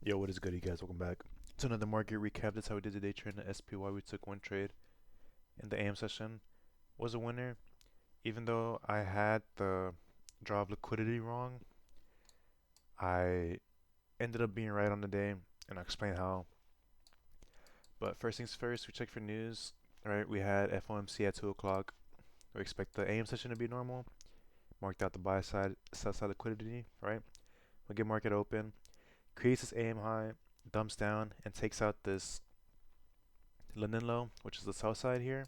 Yo, what is good, you guys? Welcome back to another market recap. That's how we did the day trade in the SPY. We took one trade in the AM session. Was a winner, even though I had the draw of liquidity wrong. I ended up being right on the day, and I'll explain how. But first things first, we checked for news. Right, we had FOMC at 2 o'clock. We expect the AM session to be normal. Marked out the buy side, sell side liquidity. Right, we get market open, creates this AM high, dumps down, and takes out this London low, which is the sell side here.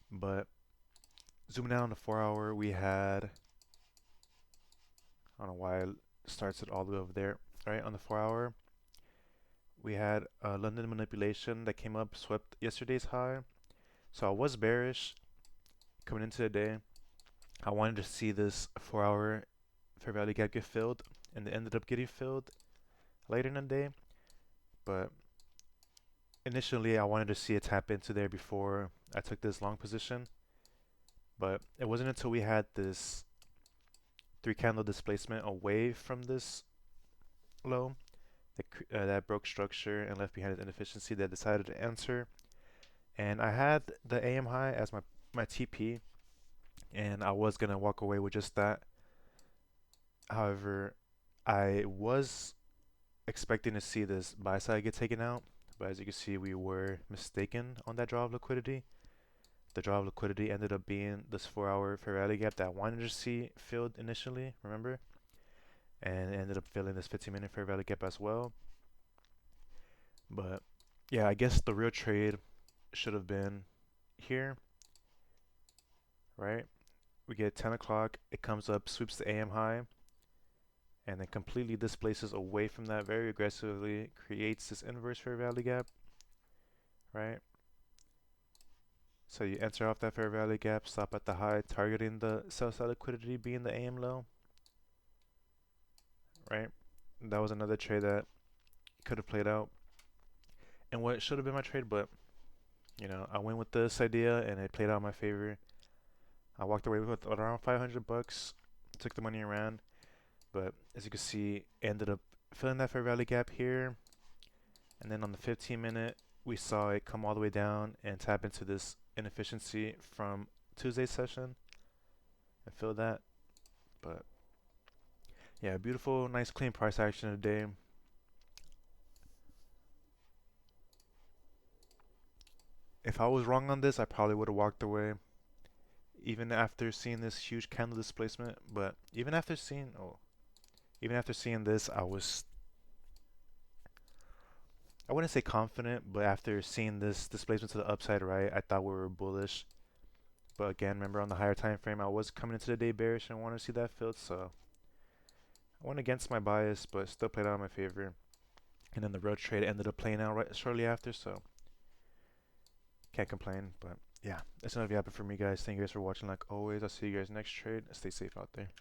But zooming out on the 4 hour, we had, I don't know why it starts it all the way over there, right? On the 4 hour, we had a London manipulation that came up, swept yesterday's high. So I was bearish coming into the day. I wanted to see this 4 hour fair value gap get filled, and it ended up getting filled later in the day. But initially, I wanted to see it tap into there before I took this long position. But it wasn't until we had this 3 candle displacement away from this low that broke structure and left behind its inefficiency that decided to answer. And I had the AM high as my TP, and I was gonna walk away with just that. However, I was expecting to see this buy side get taken out, but as you can see, we were mistaken on that draw of liquidity. The draw of liquidity ended up being this 4 hour fair value gap that I wanted to see filled initially, remember? And it ended up filling this 15-minute fair value gap as well. But yeah, I guess the real trade should have been here, right? We get 10 o'clock, it comes up, sweeps the AM high, and then completely displaces away from that very aggressively, creates this inverse fair value gap, right? So you enter off that fair value gap, stop at the high, targeting the sell side liquidity being the AM low, right? That was another trade that could have played out, and what should have been my trade, but you know, I went with this idea and it played out in my favor. I walked away with around 500 bucks, took the money and ran. But as you can see, ended up filling that fair value gap here. And then on the 15-minute, we saw it come all the way down and tap into this inefficiency from Tuesday's session and fill that. But yeah, beautiful, nice, clean price action today. If I was wrong on this, I probably would have walked away even after seeing this huge candle displacement. But even after seeing this, I wouldn't say confident, but after seeing this displacement to the upside right, I thought we were bullish. But again, remember on the higher time frame, I was coming into the day bearish and wanted to see that filled, so I went against my bias, but still played out in my favor. And then the road trade ended up playing out right shortly after, so can't complain. But yeah, that's enough yapping for me, guys. Thank you guys for watching. Like always, I'll see you guys next trade. Stay safe out there.